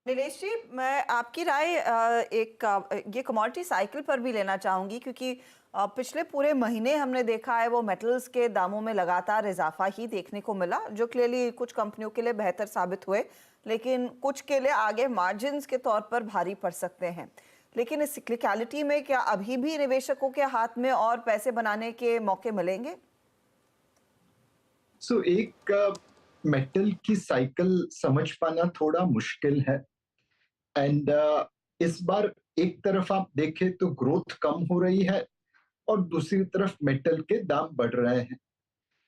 नीलेश जी, मैं आपकी राय ये कमोडिटी साइकिल पर भी लेना चाहूंगी क्योंकि पिछले पूरे महीने हमने देखा है वो मेटल्स के दामों में लगातार इजाफा ही देखने को मिला, जो क्लियरली कुछ कंपनियों के लिए बेहतर साबित हुए, लेकिन कुछ के लिए आगे मार्जिन्स के तौर पर भारी पड़ सकते हैं। लेकिन इस सिक्लिकलिटी में क्या अभी भी निवेशकों के हाथ में और पैसे बनाने के मौके मिलेंगे? एक मेटल की साइकिल समझ पाना थोड़ा मुश्किल है। एंड इस बार एक तरफ आप देखें तो ग्रोथ कम हो रही है और दूसरी तरफ मेटल के दाम बढ़ रहे हैं।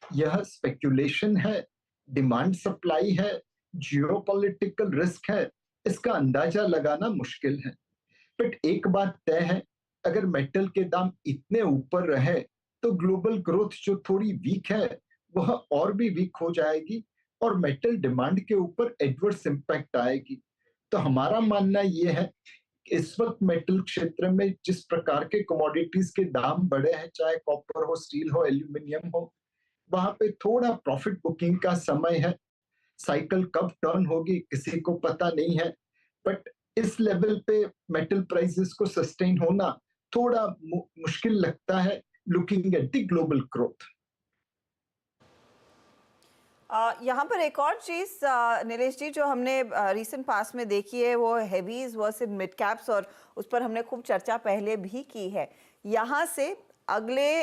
यह स्पेक्यूलेशन है, डिमांड सप्लाई है, जियोपॉलिटिकल रिस्क है। इसका अंदाजा लगाना मुश्किल है। बट एक बात तय है, अगर मेटल के दाम इतने ऊपर रहे तो ग्लोबल ग्रोथ जो थोड़ी वीक है वह और भी वीक हो जाएगी और मेटल डिमांड के ऊपर एडवर्स इम्पैक्ट आएगी। तो हमारा मानना यह है कि इस वक्त मेटल क्षेत्र में जिस प्रकार के कमोडिटीज के दाम बढ़े हैं, चाहे कॉपर हो, स्टील हो, एल्यूमिनियम हो, वहां पे थोड़ा प्रॉफिट बुकिंग का समय है। साइकिल कब टर्न होगी किसी को पता नहीं है। बट इस लेवल पे मेटल प्राइसेस को सस्टेन होना थोड़ा मुश्किल लगता है, looking at the global growth. यहाँ पर एक और चीज नीलेश जी जो हमने रीसेंट पास में देखी है वो हेवीज वर्सेस मिड कैप्स, और उस पर हमने खूब चर्चा पहले भी की है। यहाँ से अगले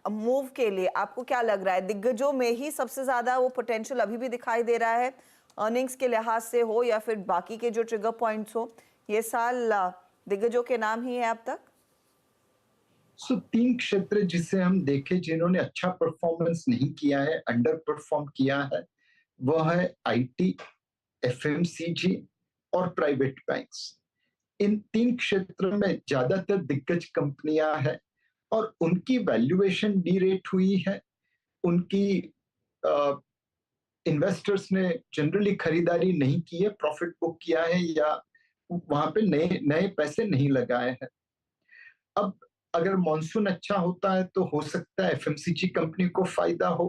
मूव के लिए आपको क्या लग रहा है? दिग्गजों में ही सबसे ज्यादा वो पोटेंशियल अभी भी दिखाई दे रहा है, अर्निंग्स के लिहाज से हो या फिर बाकी के जो ट्रिगर पॉइंट्स हो? ये साल दिग्गजों के नाम ही है अब तक। तीन क्षेत्र जिसे हम देखें जिन्होंने अच्छा परफॉर्मेंस नहीं किया है, अंडर परफॉर्म किया है, वह है आईटी, एफएमसीजी और प्राइवेट बैंक्स। इन तीन क्षेत्र में ज्यादातर दिग्गज कंपनियां हैं और उनकी वैल्यूएशन डी रेट हुई है। उनकी इन्वेस्टर्स ने जनरली खरीदारी नहीं की है, प्रॉफिट बुक किया है या वहां पे नए नए पैसे नहीं लगाए हैं। अब अगर मॉनसून अच्छा होता है तो हो सकता है एफएमसीजी कंपनी को फायदा हो।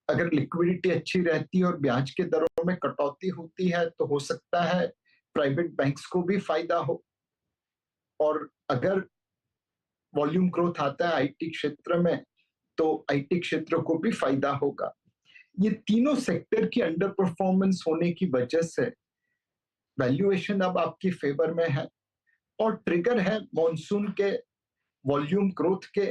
अगर लिक्विडिटी अच्छी रहती है और ब्याज के दरों में कटौती होती है तो हो सकता है प्राइवेट बैंक्स को भी फायदा हो। और अगर वॉल्यूम ग्रोथ आता है आईटी क्षेत्र में तो आईटी क्षेत्र को भी फायदा होगा। ये तीनों सेक्टर की अंडर परफॉर्मेंस होने की वजह से वैल्यूएशन अब आपकी फेवर में है और ट्रिगर है मॉनसून के, वॉल्यूम ग्रोथ के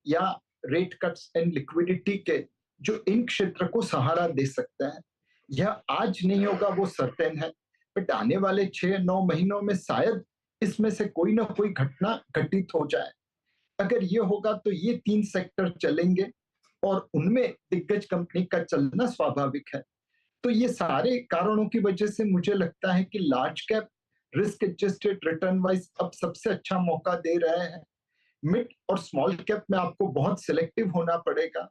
या रेट कट्स एंड लिक्विडिटी के, जो इन क्षेत्र को सहारा दे सकते हैं। यह आज नहीं होगा वो सर्टेन है, बट आने वाले 6-9 महीनों में शायद इसमें से कोई ना कोई घटना घटित हो जाए। अगर ये होगा तो ये तीन सेक्टर चलेंगे और उनमें दिग्गज कंपनी का चलना स्वाभाविक है। तो ये सारे कारणों की वजह से मुझे लगता है कि large cap risk adjusted return wise अब सबसे अच्छा मौका दे रहे हैं। मिड और स्मॉल कैप में आपको बहुत सिलेक्टिव होना पड़ेगा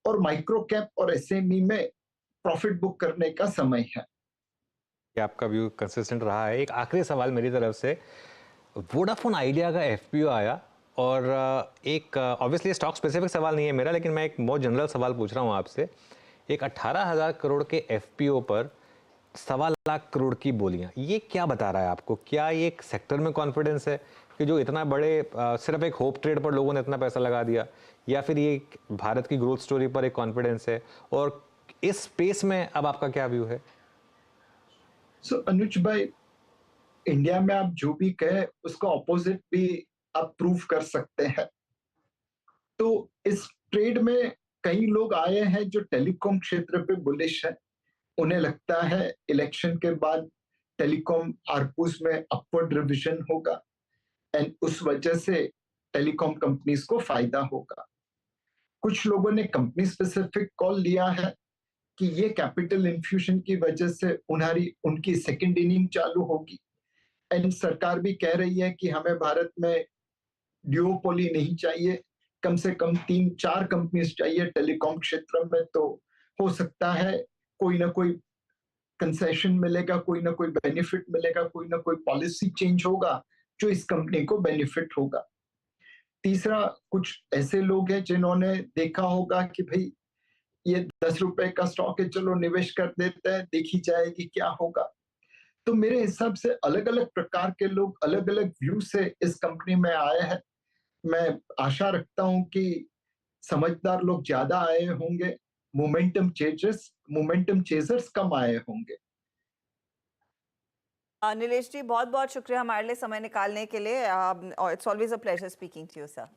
और माइक्रो कैप और एसएमई में प्रॉफिट बुक करने का समय है। आपका व्यू कंसिस्टेंट रहा है। एक आखिरी सवाल मेरी तरफ से, वोडाफोन आइडिया का एफपीओ आया और एक ऑब्वियसली स्टॉक स्पेसिफिक सवाल नहीं है मेरा, लेकिन मैं एक बहुत जनरल सवाल पूछ रहा हूँ आपसे। एक 18,000 करोड़ के एफपीओ पर 1.25 करोड़ की बोलियां, ये क्या बता रहा है आपको? क्या ये एक सेक्टर में कॉन्फिडेंस है कि जो इतना बड़े सिर्फ एक होप ट्रेड पर लोगों ने इतना पैसा लगा दिया, या फिर ये भारत की ग्रोथ स्टोरी पर एक कॉन्फिडेंस है? और इस स्पेस में अब आपका क्या व्यू है? अनुज भाई, इंडिया में आप जो भी कहे उसका ऑपोजिट भी आप प्रूव कर सकते हैं। तो इस ट्रेड में कई लोग आए हैं जो टेलीकॉम क्षेत्र पे बुलिश है। उन्हें लगता है इलेक्शन के बाद टेलीकॉम आरपूस में अपवर्ड रिविजन होगा एंड उस वजह से टेलीकॉम कंपनीज को फायदा होगा। कुछ लोगों ने कंपनी स्पेसिफिक कॉल लिया है कि ये कैपिटल इन्फ्यूजन की वजह से उनकी सेकेंड इनिंग चालू होगी। एंड सरकार भी कह रही है कि हमें भारत में ड्यूओपोली नहीं चाहिए, कम से कम 3-4 कंपनीज चाहिए टेलीकॉम क्षेत्र में। तो हो सकता है कोई ना कोई कंसेशन मिलेगा, कोई ना कोई बेनिफिट मिलेगा, कोई ना कोई पॉलिसी चेंज होगा जो इस कंपनी को बेनिफिट होगा। तीसरा, कुछ ऐसे लोग हैं जिन्होंने देखा होगा कि भाई ये 10 रुपए का स्टॉक है, चलो निवेश कर देते हैं, देखी जाएगी क्या होगा। तो मेरे हिसाब से अलग अलग प्रकार के लोग अलग अलग व्यू से इस कंपनी में आए हैं। मैं आशा रखता हूं कि समझदार लोग ज्यादा आए होंगे, मोमेंटम चेजर्स कम आए होंगे। नीलेश जी बहुत बहुत शुक्रिया हमारे लिए समय निकालने के लिए। It's always a pleasure speaking to you sir.